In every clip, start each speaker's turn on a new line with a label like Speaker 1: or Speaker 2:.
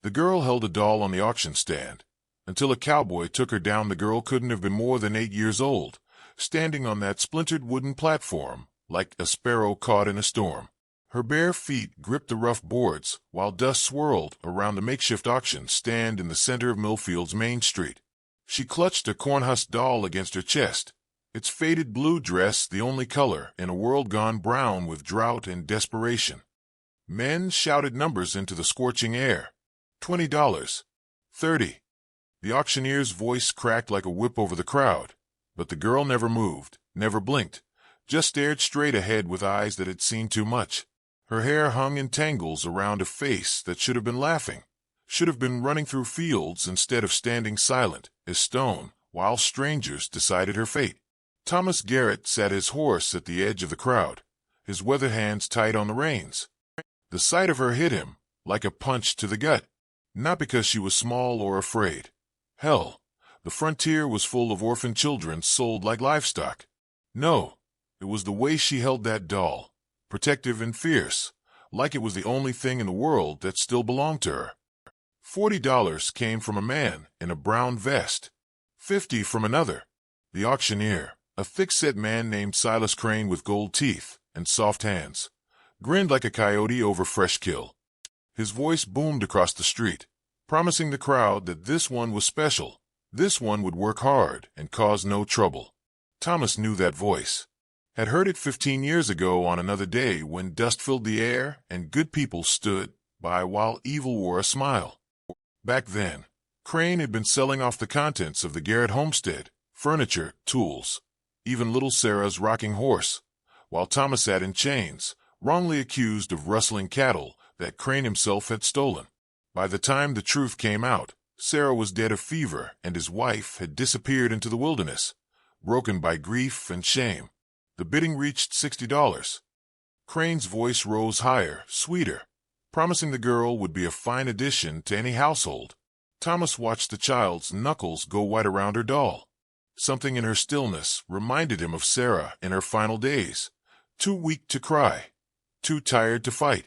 Speaker 1: The girl held a doll on the auction stand, until a cowboy took her down. The girl couldn't have been more than 8 years old, standing on that splintered wooden platform, like a sparrow caught in a storm. Her bare feet gripped the rough boards, while dust swirled around the makeshift auction stand in the center of Millfield's main street. She clutched a cornhusk doll against her chest, its faded blue dress the only color in a world gone brown with drought and desperation. Men shouted numbers into the scorching air. $20. $30. The auctioneer's voice cracked like a whip over the crowd, but the girl never moved, never blinked, just stared straight ahead with eyes that had seen too much. Her hair hung in tangles around a face that should have been laughing, should have been running through fields instead of standing silent as stone while strangers decided her fate. Thomas Garrett sat his horse at the edge of the crowd, his weathered hands tight on the reins. The sight of her hit him like a punch to the gut, not because she was small or afraid. Hell, the frontier was full of orphan children sold like livestock. No, it was the way she held that doll, protective and fierce, like it was the only thing in the world that still belonged to her. $40 came from a man in a brown vest, $50 from another, the auctioneer, a thick-set man named Silas Crane with gold teeth and soft hands, grinned like a coyote over fresh kill. His voice boomed across the street, promising the crowd that this one was special, this one would work hard and cause no trouble. Thomas knew that voice, had heard it 15 years ago on another day when dust filled the air and good people stood by while evil wore a smile. Back then, Crane had been selling off the contents of the Garrett homestead, furniture, tools, even little Sarah's rocking horse, while Thomas sat in chains, wrongly accused of rustling cattle that Crane himself had stolen. By the time the truth came out, Sarah was dead of fever and his wife had disappeared into the wilderness, broken by grief and shame. The bidding reached $60. Crane's voice rose higher, sweeter, promising the girl would be a fine addition to any household. Thomas watched the child's knuckles go white around her doll. Something in her stillness reminded him of Sarah in her final days, too weak to cry, too tired to fight.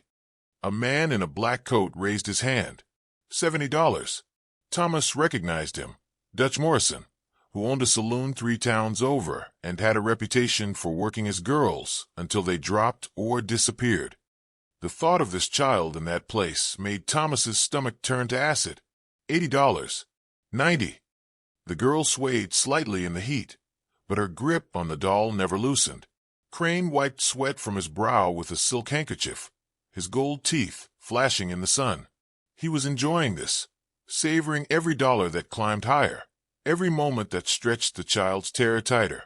Speaker 1: A man in a black coat raised his hand. $70. Thomas recognized him, Dutch Morrison, who owned a saloon 3 towns over and had a reputation for working his girls until they dropped or disappeared. The thought of this child in that place made Thomas's stomach turn to acid. $80. $90. The girl swayed slightly in the heat, but her grip on the doll never loosened. Crane wiped sweat from his brow with a silk handkerchief, his gold teeth flashing in the sun. He was enjoying this, savoring every dollar that climbed higher, every moment that stretched the child's terror tighter.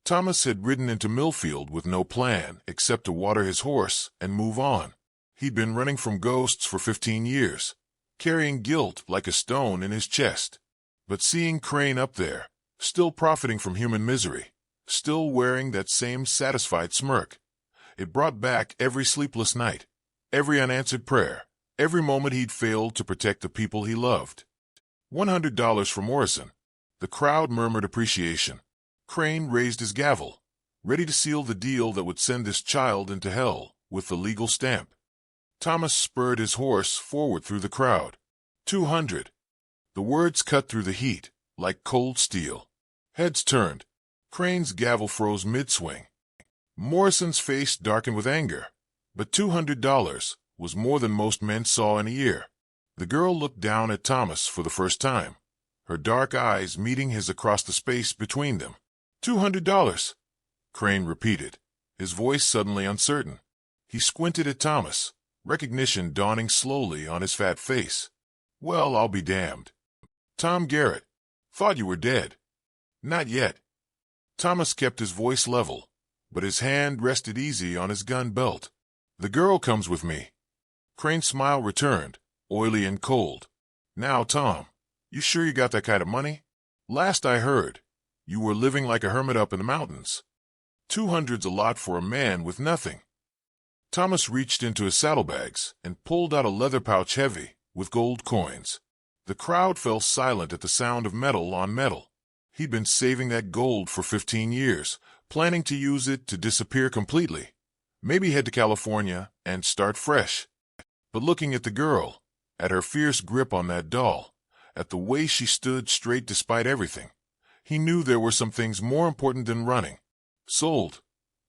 Speaker 1: Thomas had ridden into Millfield with no plan except to water his horse and move on. He'd been running from ghosts for 15 years, carrying guilt like a stone in his chest. But seeing Crane up there, still profiting from human misery, still wearing that same satisfied smirk, it brought back every sleepless night, every unanswered prayer, every moment he'd failed to protect the people he loved. $100 for Morrison. The crowd murmured appreciation. Crane raised his gavel, ready to seal the deal that would send this child into hell with the legal stamp. Thomas spurred his horse forward through the crowd. $200. The words cut through the heat, like cold steel. Heads turned. Crane's gavel froze mid-swing. Morrison's face darkened with anger, but $200 was more than most men saw in a year. The girl looked down at Thomas for the first time, her dark eyes meeting his across the space between them. $200, Crane repeated, his voice suddenly uncertain. He squinted at Thomas, recognition dawning slowly on his fat face. Well, I'll be damned. Tom Garrett. Thought you were dead. Not yet. Thomas kept his voice level, but his hand rested easy on his gun belt. The girl comes with me. Crane's smile returned, oily and cold. Now, Tom, you sure you got that kind of money? Last I heard, you were living like a hermit up in the mountains. 200's a lot for a man with nothing. Thomas reached into his saddlebags and pulled out a leather pouch heavy with gold coins. The crowd fell silent at the sound of metal on metal. He'd been saving that gold for 15 years, planning to use it to disappear completely, maybe head to California and start fresh. But looking at the girl, at her fierce grip on that doll, at the way she stood straight despite everything. He knew there were some things more important than running. "Sold,"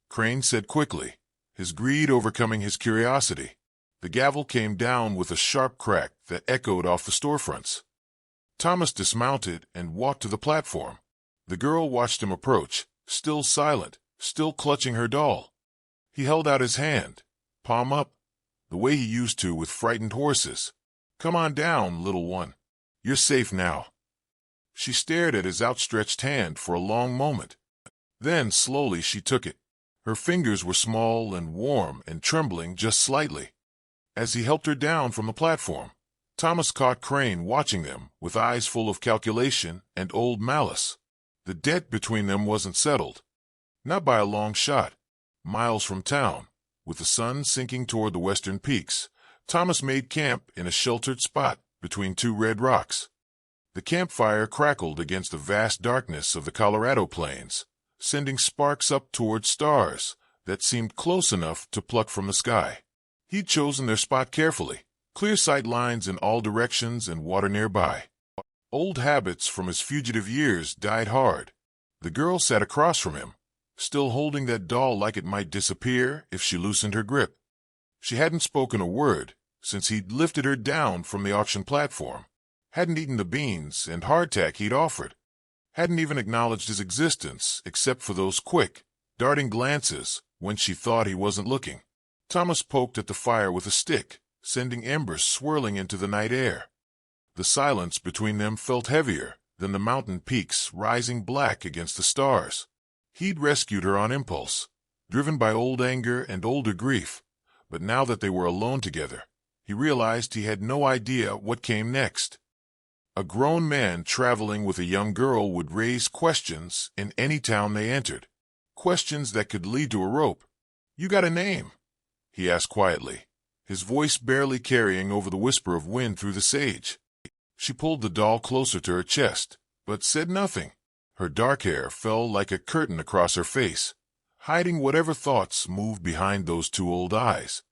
Speaker 1: Crane said quickly, his greed overcoming his curiosity. The gavel came down with a sharp crack that echoed off the storefronts. Thomas dismounted and walked to the platform. The girl watched him approach, still silent, still clutching her doll. He held out his hand, palm up, the way he used to with frightened horses. "Come on down, little one. You're safe now." She stared at his outstretched hand for a long moment. Then, slowly, she took it. Her fingers were small and warm and trembling just slightly. As he helped her down from the platform, Thomas caught Crane watching them with eyes full of calculation and old malice. The debt between them wasn't settled. Not by a long shot. Miles from town, with the sun sinking toward the western peaks, Thomas made camp in a sheltered spot between two red rocks. The campfire crackled against the vast darkness of the Colorado plains, sending sparks up toward stars that seemed close enough to pluck from the sky. He'd chosen their spot carefully, clear sight lines in all directions and water nearby. Old habits from his fugitive years died hard. The girl sat across from him, still holding that doll like it might disappear if she loosened her grip. She hadn't spoken a word since he'd lifted her down from the auction platform, hadn't eaten the beans and hardtack he'd offered, hadn't even acknowledged his existence except for those quick, darting glances when she thought he wasn't looking. Thomas poked at the fire with a stick, sending embers swirling into the night air. The silence between them felt heavier than the mountain peaks rising black against the stars. He'd rescued her on impulse, driven by old anger and older grief, but now that they were alone together, he realized he had no idea what came next. A grown man traveling with a young girl would raise questions in any town they entered, questions that could lead to a rope. "You got a name?" he asked quietly, his voice barely carrying over the whisper of wind through the sage. She pulled the doll closer to her chest, but said nothing. Her dark hair fell like a curtain across her face, hiding whatever thoughts moved behind those two old eyes.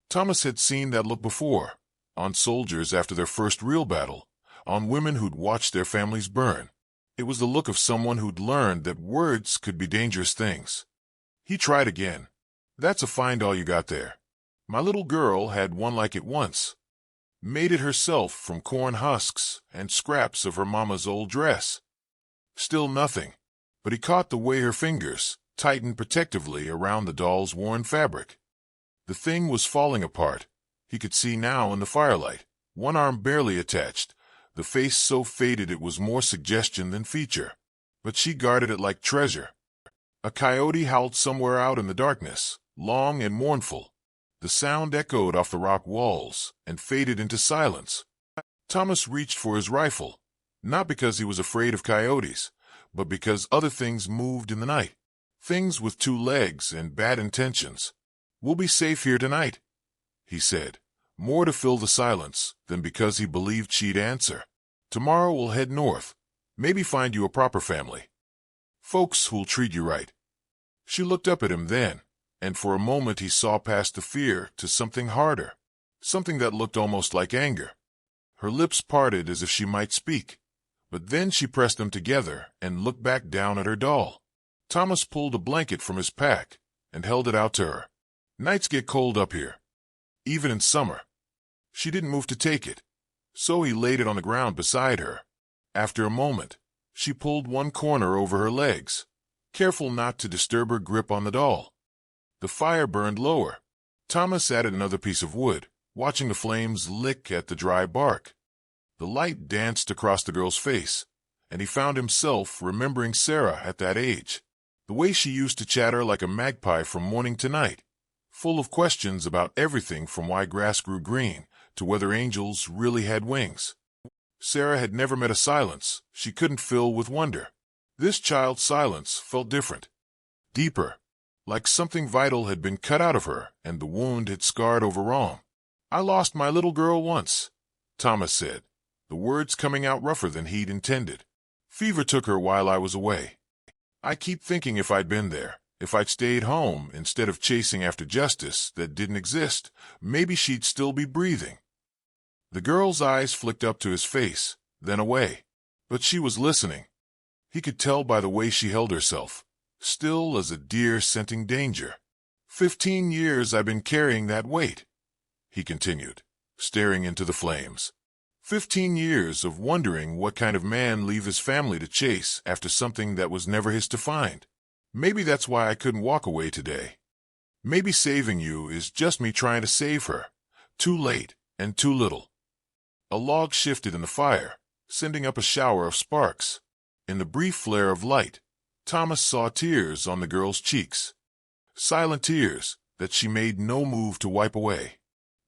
Speaker 1: Thomas had seen that look before, on soldiers after their first real battle, on women who'd watched their families burn. It was the look of someone who'd learned that words could be dangerous things. He tried again. "That's a fine doll you got there. My little girl had one like it once. Made it herself from corn husks and scraps of her mama's old dress." Still nothing, but he caught the way her fingers tightened protectively around the doll's worn fabric. The thing was falling apart. He could see now in the firelight, one arm barely attached, the face so faded it was more suggestion than feature. But she guarded it like treasure. A coyote howled somewhere out in the darkness, long and mournful. The sound echoed off the rock walls and faded into silence. Thomas reached for his rifle, not because he was afraid of coyotes, but because other things moved in the night. Things with two legs and bad intentions. "We'll be safe here tonight," he said, more to fill the silence than because he believed she'd answer. "Tomorrow we'll head north, maybe find you a proper family. Folks who'll treat you right." She looked up at him then, and for a moment he saw past the fear to something harder, something that looked almost like anger. Her lips parted as if she might speak, but then she pressed them together and looked back down at her doll. Thomas pulled a blanket from his pack and held it out to her. "Nights get cold up here, even in summer." She didn't move to take it, so he laid it on the ground beside her. After a moment, she pulled one corner over her legs, careful not to disturb her grip on the doll. The fire burned lower. Thomas added another piece of wood, watching the flames lick at the dry bark. The light danced across the girl's face, and he found himself remembering Sarah at that age, the way she used to chatter like a magpie from morning to night, full of questions about everything from why grass grew green to whether angels really had wings. Sarah had never met a silence she couldn't fill with wonder. This child's silence felt different, deeper, like something vital had been cut out of her and the wound had scarred over wrong. "I lost my little girl once," Thomas said, the words coming out rougher than he'd intended. "Fever took her while I was away. I keep thinking if I'd been there, if I'd stayed home instead of chasing after justice that didn't exist, maybe she'd still be breathing." The girl's eyes flicked up to his face, then away. But she was listening. He could tell by the way she held herself, still as a deer scenting danger. 15 years I've been carrying that weight, he continued, staring into the flames. 15 years of wondering what kind of man leave his family to chase after something that was never his to find. Maybe that's why I couldn't walk away today. Maybe saving you is just me trying to save her. Too late and too little. A log shifted in the fire, sending up a shower of sparks. In the brief flare of light, Thomas saw tears on the girl's cheeks. Silent tears that she made no move to wipe away.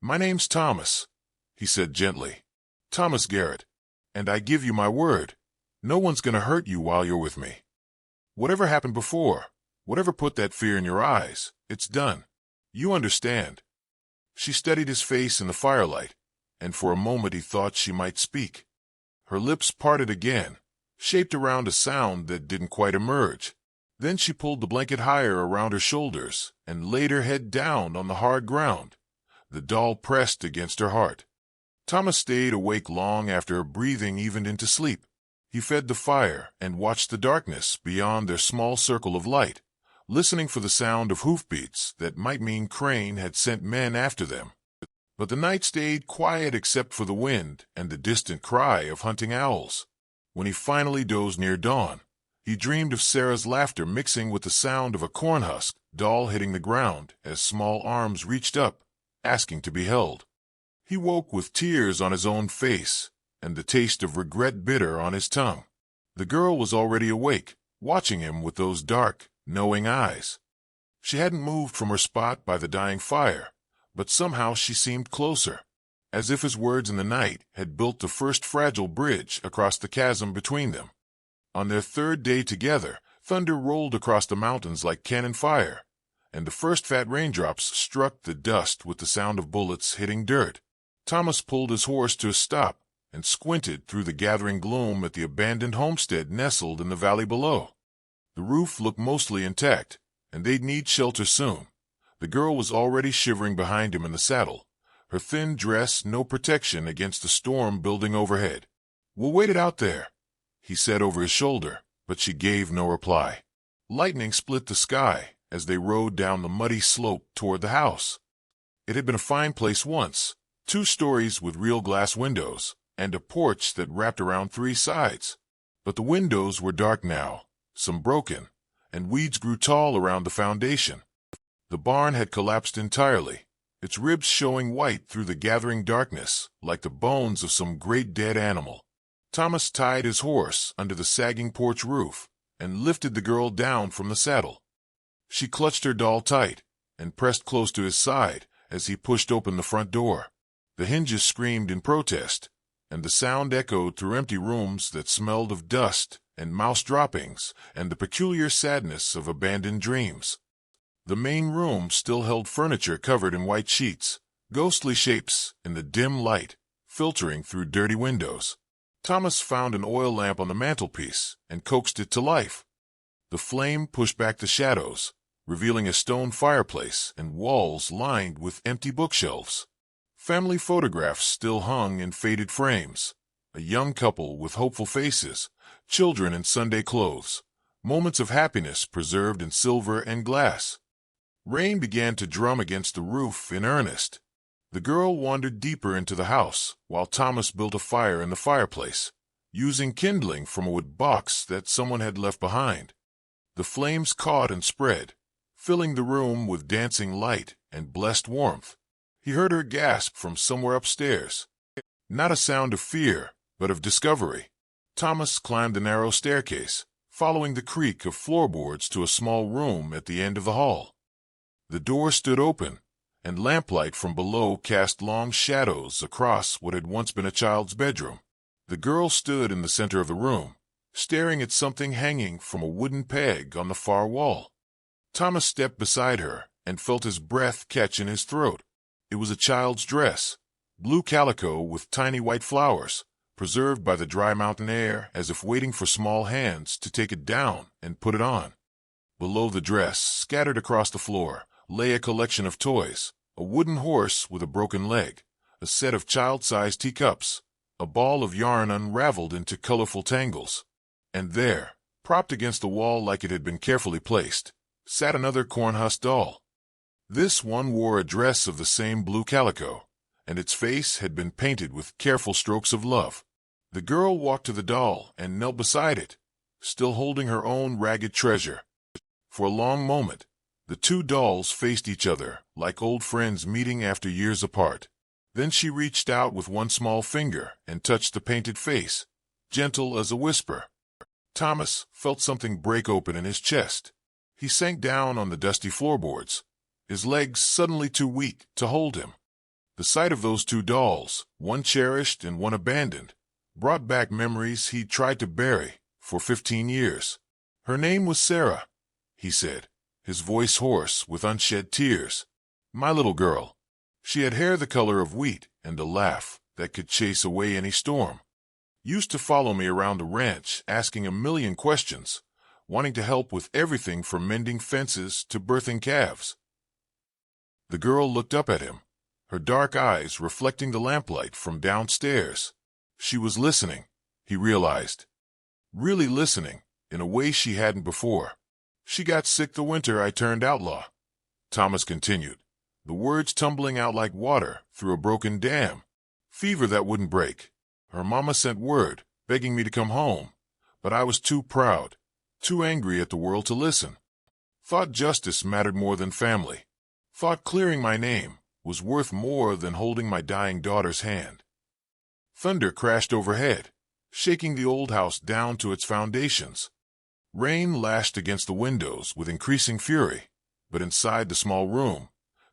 Speaker 1: My name's Thomas, he said gently. Thomas Garrett. And I give you my word, no one's going to hurt you while you're with me. Whatever happened before, whatever put that fear in your eyes, it's done. You understand. She steadied his face in the firelight, and for a moment he thought she might speak. Her lips parted again, shaped around a sound that didn't quite emerge. Then she pulled the blanket higher around her shoulders and laid her head down on the hard ground. The doll pressed against her heart. Thomas stayed awake long after her breathing evened into sleep. He fed the fire and watched the darkness beyond their small circle of light, listening for the sound of hoofbeats that might mean Crane had sent men after them. But the night stayed quiet except for the wind and the distant cry of hunting owls. When he finally dozed near dawn, he dreamed of Sarah's laughter mixing with the sound of a cornhusk doll hitting the ground as small arms reached up, asking to be held. He woke with tears on his own face and the taste of regret bitter on his tongue. The girl was already awake, watching him with those dark, knowing eyes. She hadn't moved from her spot by the dying fire, but somehow she seemed closer, as if his words in the night had built the first fragile bridge across the chasm between them. On their third day together, thunder rolled across the mountains like cannon fire, and the first fat raindrops struck the dust with the sound of bullets hitting dirt. Thomas pulled his horse to a stop and squinted through the gathering gloom at the abandoned homestead nestled in the valley below. The roof looked mostly intact, and they'd need shelter soon. The girl was already shivering behind him in the saddle, her thin dress no protection against the storm building overhead. "We'll wait it out there," he said over his shoulder, but she gave no reply. Lightning split the sky as they rode down the muddy slope toward the house. It had been a fine place once, 2 stories with real glass windows, and a porch that wrapped around 3 sides. But the windows were dark now, some broken, and weeds grew tall around the foundation. The barn had collapsed entirely, its ribs showing white through the gathering darkness like the bones of some great dead animal. Thomas tied his horse under the sagging porch roof and lifted the girl down from the saddle. She clutched her doll tight and pressed close to his side as he pushed open the front door. The hinges screamed in protest, and the sound echoed through empty rooms that smelled of dust and mouse droppings and the peculiar sadness of abandoned dreams. The main room still held furniture covered in white sheets, ghostly shapes in the dim light, filtering through dirty windows. Thomas found an oil lamp on the mantelpiece and coaxed it to life. The flame pushed back the shadows, revealing a stone fireplace and walls lined with empty bookshelves. Family photographs still hung in faded frames, a young couple with hopeful faces, children in Sunday clothes, moments of happiness preserved in silver and glass. Rain began to drum against the roof in earnest. The girl wandered deeper into the house while Thomas built a fire in the fireplace, using kindling from a wood box that someone had left behind. The flames caught and spread, filling the room with dancing light and blessed warmth. He heard her gasp from somewhere upstairs. Not a sound of fear, but of discovery. Thomas climbed the narrow staircase, following the creak of floorboards to a small room at the end of the hall. The door stood open, and lamplight from below cast long shadows across what had once been a child's bedroom. The girl stood in the center of the room, staring at something hanging from a wooden peg on the far wall. Thomas stepped beside her and felt his breath catch in his throat. It was a child's dress, blue calico with tiny white flowers, preserved by the dry mountain air as if waiting for small hands to take it down and put it on. Below the dress, scattered across the floor, lay a collection of toys, a wooden horse with a broken leg, a set of child-sized teacups, a ball of yarn unraveled into colorful tangles. And there, propped against the wall like it had been carefully placed, sat another corn-husk doll. This one wore a dress of the same blue calico, and its face had been painted with careful strokes of love. The girl walked to the doll and knelt beside it, still holding her own ragged treasure. For a long moment, the two dolls faced each other like old friends meeting after years apart. Then she reached out with one small finger and touched the painted face, gentle as a whisper. Thomas felt something break open in his chest. He sank down on the dusty floorboards, his legs suddenly too weak to hold him. The sight of those two dolls, one cherished and one abandoned, brought back memories he'd tried to bury for 15 years. Her name was Sarah, he said, his voice hoarse with unshed tears. My little girl. She had hair the color of wheat and a laugh that could chase away any storm. Used to follow me around the ranch, asking a million questions, wanting to help with everything from mending fences to birthing calves. The girl looked up at him, her dark eyes reflecting the lamplight from downstairs. She was listening, he realized. Really listening, in a way she hadn't before. She got sick the winter I turned outlaw, Thomas continued, the words tumbling out like water through a broken dam. Fever that wouldn't break. Her mama sent word, begging me to come home, but I was too proud, too angry at the world to listen. Thought justice mattered more than family. Thought clearing my name was worth more than holding my dying daughter's hand. Thunder crashed overhead, shaking the old house down to its foundations. Rain lashed against the windows with increasing fury, but inside the small room,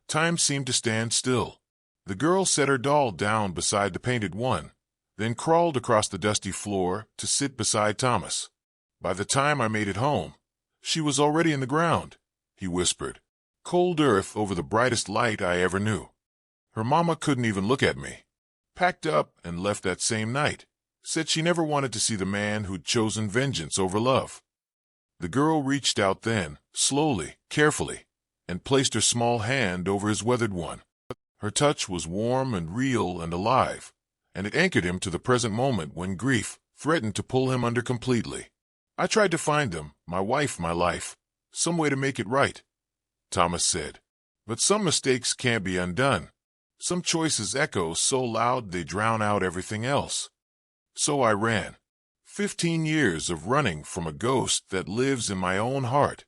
Speaker 1: time seemed to stand still. The girl set her doll down beside the painted one, then crawled across the dusty floor to sit beside Thomas. By the time I made it home, she was already in the ground, he whispered. Cold earth over the brightest light I ever knew. Her mama couldn't even look at me. Packed up and left that same night. Said she never wanted to see the man who'd chosen vengeance over love. The girl reached out then, slowly, carefully, and placed her small hand over his weathered one. Her touch was warm and real and alive, and it anchored him to the present moment when grief threatened to pull him under completely. I tried to find them, my wife, my life, some way to make it right, Thomas said. But some mistakes can't be undone. Some choices echo so loud they drown out everything else. So I ran. 15 years of running from a ghost that lives in my own heart.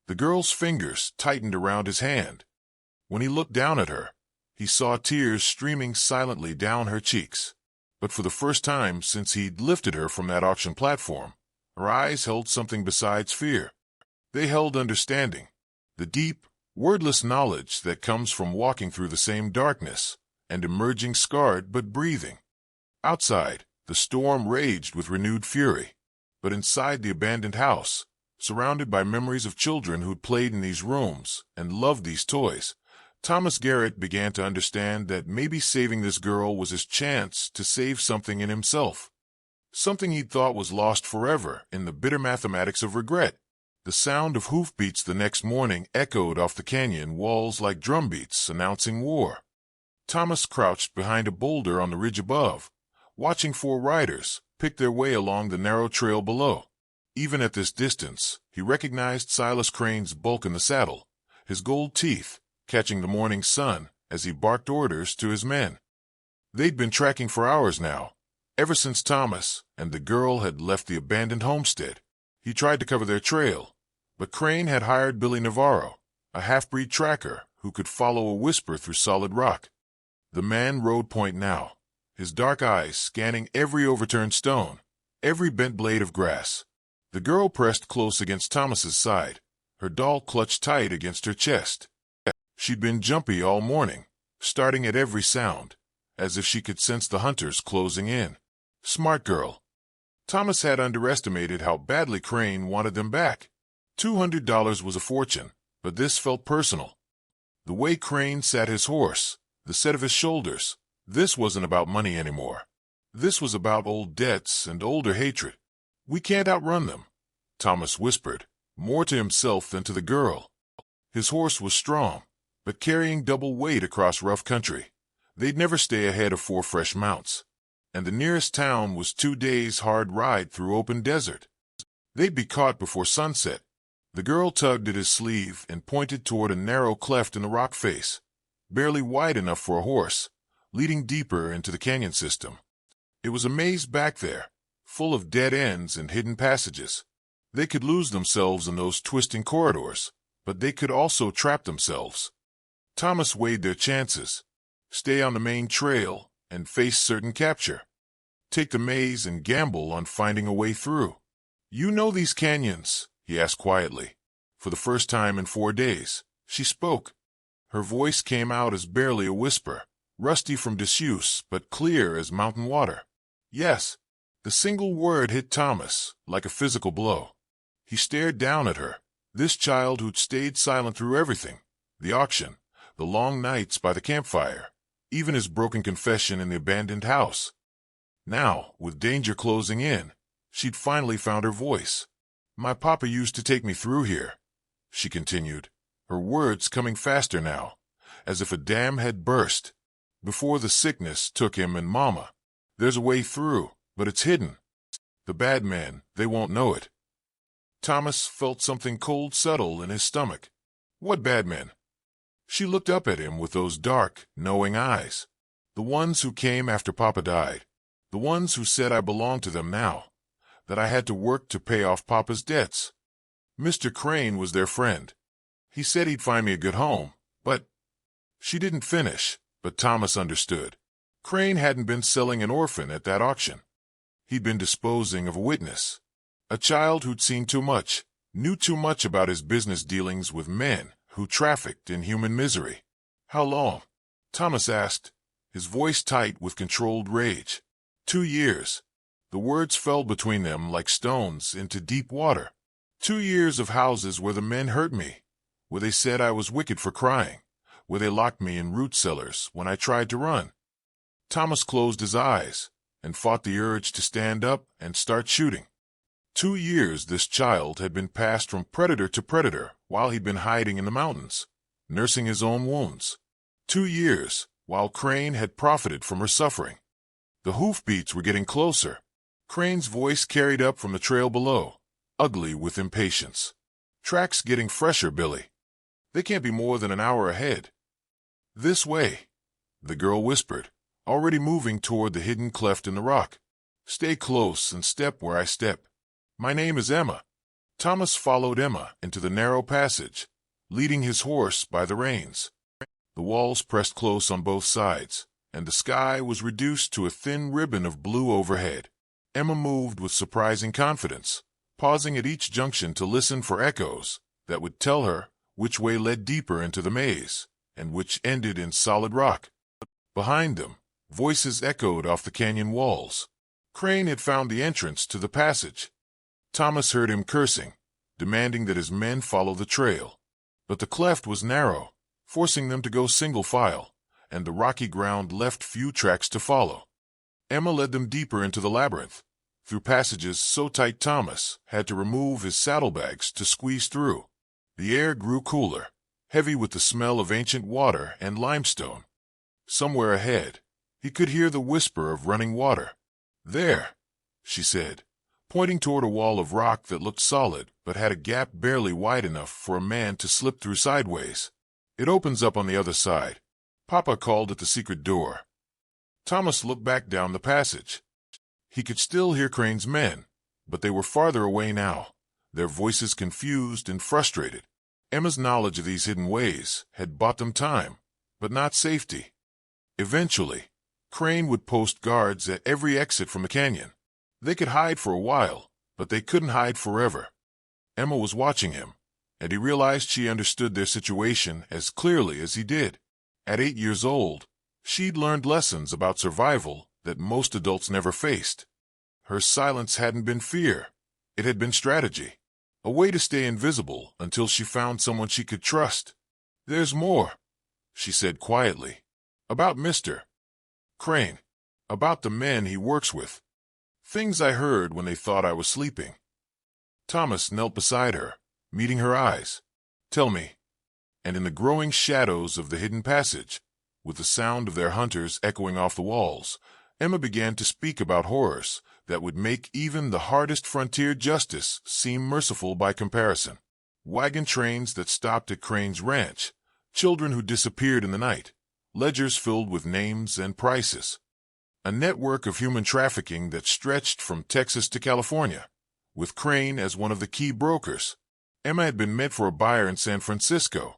Speaker 1: The girl's fingers tightened around his hand. When he looked down at her, he saw tears streaming silently down her cheeks. But for the first time since he'd lifted her from that auction platform, her eyes held something besides fear. They held understanding, the deep, wordless knowledge that comes from walking through the same darkness and emerging scarred but breathing. Outside, the storm raged with renewed fury, but inside the abandoned house, surrounded by memories of children who'd played in these rooms and loved these toys, Thomas Garrett began to understand that maybe saving this girl was his chance to save something in himself. Something he'd thought was lost forever in the bitter mathematics of regret. The sound of hoofbeats the next morning echoed off the canyon walls like drumbeats announcing war. Thomas crouched behind a boulder on the ridge above, watching 4 riders pick their way along the narrow trail below. Even at this distance, he recognized Silas Crane's bulk in the saddle, his gold teeth catching the morning sun as he barked orders to his men. They'd been tracking for hours now, ever since Thomas and the girl had left the abandoned homestead. He tried to cover their trail, but Crane had hired Billy Navarro, a half-breed tracker who could follow a whisper through solid rock. The man rode point now, his dark eyes scanning every overturned stone, every bent blade of grass. The girl pressed close against Thomas's side, her doll clutched tight against her chest. She'd been jumpy all morning, starting at every sound, as if she could sense the hunters closing in. Smart girl. Thomas had underestimated how badly Crane wanted them back. $200 was a fortune, but this felt personal. The way Crane sat his horse, the set of his shoulders, this wasn't about money anymore. This was about old debts and older hatred. We can't outrun them, Thomas whispered, more to himself than to the girl. His horse was strong, but carrying double weight across rough country. They'd never stay ahead of 4 fresh mounts, and the nearest town was 2 days' hard ride through open desert. They'd be caught before sunset. The girl tugged at his sleeve and pointed toward a narrow cleft in the rock face, barely wide enough for a horse, leading deeper into the canyon system. It was a maze back there, full of dead ends and hidden passages. They could lose themselves in those twisting corridors, but they could also trap themselves. Thomas weighed their chances. Stay on the main trail and face certain capture. Take the maze and gamble on finding a way through. "You know these canyons?" he asked quietly. For the first time in 4 days, she spoke. Her voice came out as barely a whisper, rusty from disuse but clear as mountain water. "Yes." The single word hit Thomas like a physical blow. He stared down at her, this child who'd stayed silent through everything, the auction, the long nights by the campfire, even his broken confession in the abandoned house. Now, with danger closing in, she'd finally found her voice. "My papa used to take me through here," she continued, her words coming faster now, as if a dam had burst. "Before the sickness took him and Mama. There's a way through, but it's hidden. The bad men, they won't know it." Thomas felt something cold settle in his stomach. "What bad men?" She looked up at him with those dark, knowing eyes. "The ones who came after Papa died. The ones who said I belonged to them now, that I had to work to pay off Papa's debts. Mr. Crane was their friend. He said he'd find me a good home, but—" She didn't finish, but Thomas understood. Crane hadn't been selling an orphan at that auction. He'd been disposing of a witness. A child who'd seen too much, knew too much about his business dealings with men who trafficked in human misery. "How long?" Thomas asked, his voice tight with controlled rage. 2 years. The words fell between them like stones into deep water. 2 years of houses where the men hurt me, where they said I was wicked for crying, where they locked me in root cellars when I tried to run. Thomas closed his eyes and fought the urge to stand up and start shooting. 2 years this child had been passed from predator to predator while he'd been hiding in the mountains, nursing his own wounds. 2 years while Crane had profited from her suffering. The hoofbeats were getting closer. Crane's voice carried up from the trail below, ugly with impatience. "Track's getting fresher, Billy. They can't be more than an hour ahead." "This way," the girl whispered, already moving toward the hidden cleft in the rock. "Stay close and step where I step. My name is Emma." Thomas followed Emma into the narrow passage, leading his horse by the reins. The walls pressed close on both sides, and the sky was reduced to a thin ribbon of blue overhead. Emma moved with surprising confidence, pausing at each junction to listen for echoes that would tell her which way led deeper into the maze and which ended in solid rock. Behind them, voices echoed off the canyon walls. Crane had found the entrance to the passage. Thomas heard him cursing, demanding that his men follow the trail. But the cleft was narrow, forcing them to go single file, and the rocky ground left few tracks to follow. Emma led them deeper into the labyrinth, through passages so tight Thomas had to remove his saddlebags to squeeze through. The air grew cooler, heavy with the smell of ancient water and limestone. Somewhere ahead, he could hear the whisper of running water. "There," she said, pointing toward a wall of rock that looked solid but had a gap barely wide enough for a man to slip through sideways. "It opens up on the other side. Papa called it the secret door." Thomas looked back down the passage. He could still hear Crane's men, but they were farther away now, their voices confused and frustrated. Emma's knowledge of these hidden ways had bought them time, but not safety. Eventually, Crane would post guards at every exit from the canyon. They could hide for a while, but they couldn't hide forever. Emma was watching him, and he realized she understood their situation as clearly as he did. At 8 years old, she'd learned lessons about survival that most adults never faced. Her silence hadn't been fear. It had been strategy, a way to stay invisible until she found someone she could trust. "There's more," she said quietly, "about Mr. Crane, about the men he works with. Things I heard when they thought I was sleeping." Thomas knelt beside her, meeting her eyes. "Tell me." And in the growing shadows of the hidden passage, With the sound of their hunters echoing off the walls, Emma began to speak about horrors that would make even the hardest frontier justice seem merciful by comparison. Wagon trains that stopped at Crane's ranch, children who disappeared in the night, ledgers filled with names and prices. A network of human trafficking that stretched from Texas to California, with Crane as one of the key brokers. Emma had been met for a buyer in San Francisco,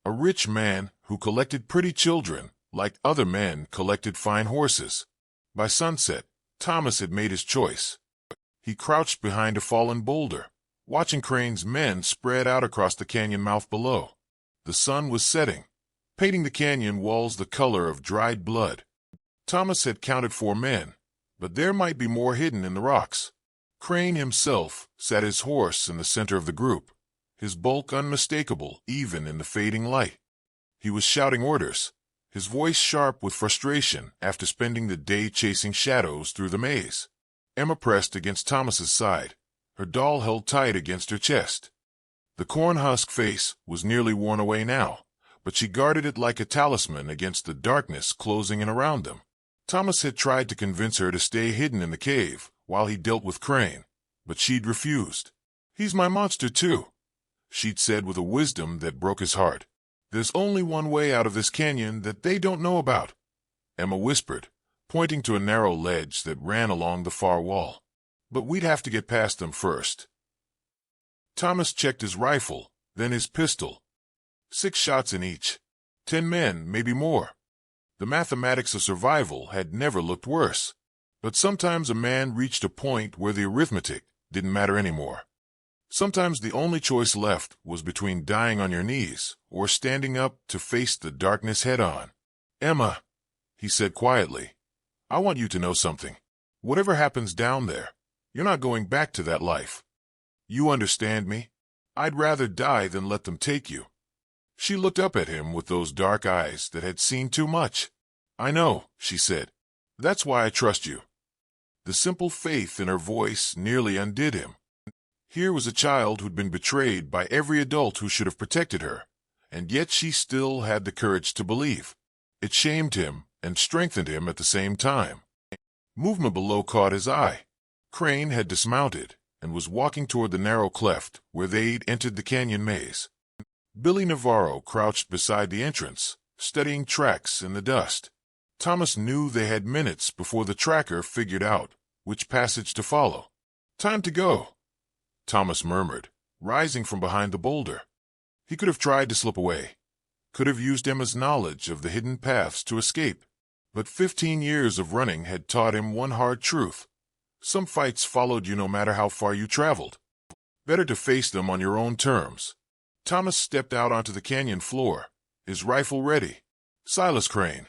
Speaker 1: a rich man who collected pretty children like other men collected fine horses. By sunset, Thomas had made his choice. He crouched behind a fallen boulder, watching Crane's men spread out across the canyon mouth below. The sun was setting, painting the canyon walls the color of dried blood. Thomas had counted 4 men, but there might be more hidden in the rocks. Crane himself sat his horse in the center of the group, his bulk unmistakable even in the fading light. He was shouting orders, his voice sharp with frustration after spending the day chasing shadows through the maze. Emma pressed against Thomas's side, her doll held tight against her chest. The cornhusk face was nearly worn away now, but she guarded it like a talisman against the darkness closing in around them. Thomas had tried to convince her to stay hidden in the cave while he dealt with Crane, but she'd refused. "He's my monster too," she'd said with a wisdom that broke his heart. "There's only one way out of this canyon that they don't know about," Emma whispered, pointing to a narrow ledge that ran along the far wall. "But we'd have to get past them first." Thomas checked his rifle, then his pistol. 6 shots in each. 10 men, maybe more. The mathematics of survival had never looked worse. But sometimes a man reached a point where the arithmetic didn't matter anymore. Sometimes the only choice left was between dying on your knees or standing up to face the darkness head-on. "Emma," he said quietly, "I want you to know something. Whatever happens down there, you're not going back to that life. You understand me? I'd rather die than let them take you." She looked up at him with those dark eyes that had seen too much. "I know," she said. "That's why I trust you." The simple faith in her voice nearly undid him. Here was a child who'd been betrayed by every adult who should have protected her, and yet she still had the courage to believe. It shamed him and strengthened him at the same time. Movement below caught his eye. Crane had dismounted and was walking toward the narrow cleft where they'd entered the canyon maze. Billy Navarro crouched beside the entrance, studying tracks in the dust. Thomas knew they had minutes before the tracker figured out which passage to follow. "Time to go," Thomas murmured, rising from behind the boulder. He could have tried to slip away, could have used Emma's knowledge of the hidden paths to escape. But 15 years of running had taught him one hard truth. Some fights followed you no matter how far you traveled. Better to face them on your own terms. Thomas stepped out onto the canyon floor, his rifle ready. "Silas Crane."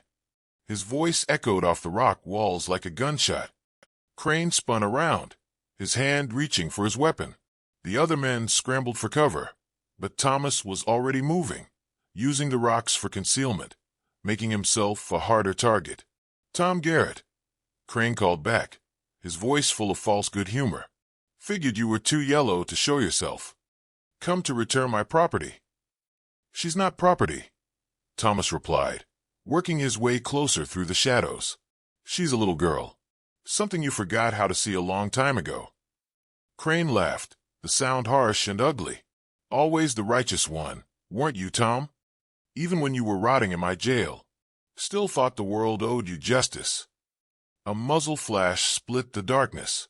Speaker 1: His voice echoed off the rock walls like a gunshot. Crane spun around, his hand reaching for his weapon. The other men scrambled for cover, but Thomas was already moving, using the rocks for concealment, making himself a harder target. "Tom Garrett," Crane called back, his voice full of false good humor. "Figured you were too yellow to show yourself. Come to return my property." "She's not property," Thomas replied, working his way closer through the shadows. "She's a little girl. Something you forgot how to see a long time ago." Crane laughed, the sound harsh and ugly. "Always the righteous one, weren't you, Tom? Even when you were rotting in my jail. Still thought the world owed you justice." A muzzle flash split the darkness.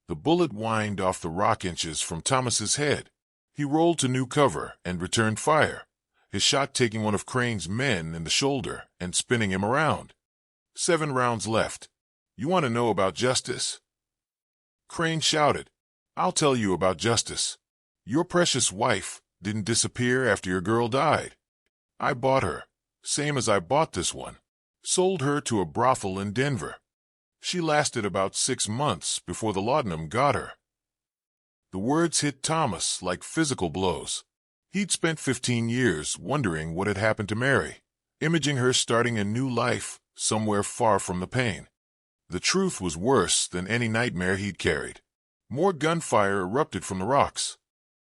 Speaker 1: The bullet whined off the rock inches from Thomas's head. He rolled to new cover and returned fire, his shot taking one of Crane's men in the shoulder and spinning him around. 7 rounds left. "You want to know about justice?" Crane shouted. "I'll tell you about justice. Your precious wife didn't disappear after your girl died. I bought her, same as I bought this one. Sold her to a brothel in Denver. She lasted about 6 months before the laudanum got her." The words hit Thomas like physical blows. He'd spent 15 years wondering what had happened to Mary, imaging her starting a new life somewhere far from the pain. The truth was worse than any nightmare he'd carried. More gunfire erupted from the rocks.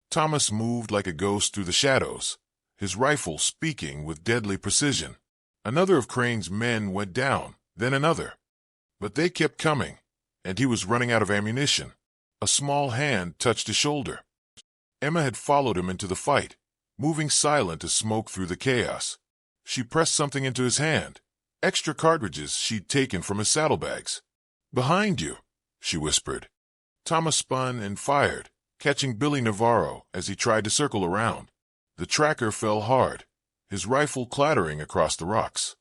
Speaker 1: Thomas moved like a ghost through the shadows, his rifle speaking with deadly precision. Another of Crane's men went down, then another. But they kept coming, and he was running out of ammunition. A small hand touched his shoulder. Emma had followed him into the fight, moving silent as smoke through the chaos. She pressed something into his hand, extra cartridges she'd taken from his saddlebags. "Behind you," she whispered. Thomas spun and fired, catching Billy Navarro as he tried to circle around. The tracker fell hard, his rifle clattering across the rocks.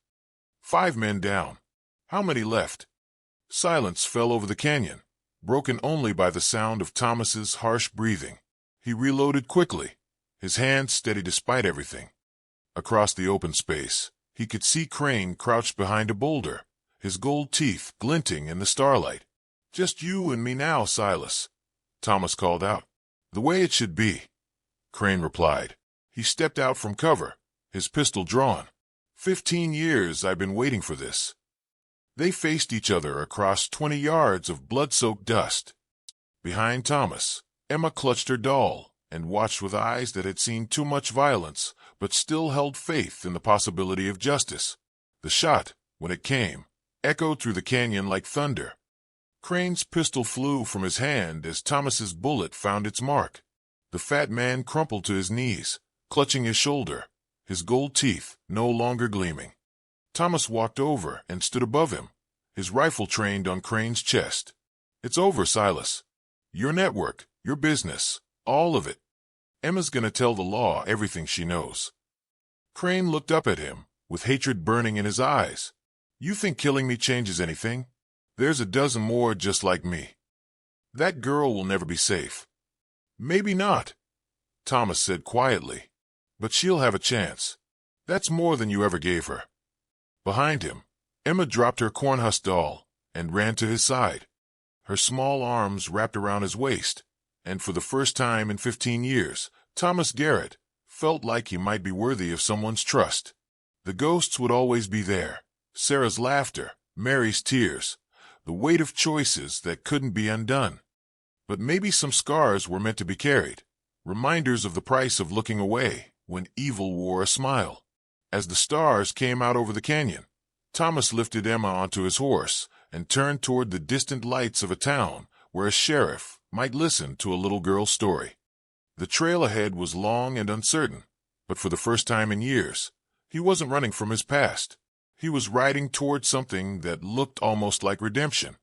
Speaker 1: 5 men down. How many left? Silence fell over the canyon, broken only by the sound of Thomas's harsh breathing. He reloaded quickly, his hands steady despite everything. Across the open space, he could see Crane crouched behind a boulder, his gold teeth glinting in the starlight. "Just you and me now, Silas," Thomas called out. "The way it should be," Crane replied. He stepped out from cover, his pistol drawn. 15 years I've been waiting for this." They faced each other across 20 yards of blood-soaked dust. Behind Thomas, Emma clutched her doll and watched with eyes that had seen too much violence, but still held faith in the possibility of justice. The shot, when it came, echoed through the canyon like thunder. Crane's pistol flew from his hand as Thomas's bullet found its mark. The fat man crumpled to his knees, clutching his shoulder, his gold teeth no longer gleaming. Thomas walked over and stood above him, his rifle trained on Crane's chest. "It's over, Silas. Your network, your business, all of it. Emma's gonna tell the law everything she knows." Crane looked up at him, with hatred burning in his eyes. "You think killing me changes anything? There's a dozen more just like me. That girl will never be safe." "Maybe not," Thomas said quietly, "but she'll have a chance. That's more than you ever gave her." Behind him, Emma dropped her cornhusk doll and ran to his side. Her small arms wrapped around his waist, and for the first time in 15 years, Thomas Garrett felt like he might be worthy of someone's trust. The ghosts would always be there, Sarah's laughter, Mary's tears, the weight of choices that couldn't be undone. But maybe some scars were meant to be carried, reminders of the price of looking away when evil wore a smile. As the stars came out over the canyon, Thomas lifted Emma onto his horse and turned toward the distant lights of a town where a sheriff might listen to a little girl's story. The trail ahead was long and uncertain, but for the first time in years, he wasn't running from his past. He was riding toward something that looked almost like redemption.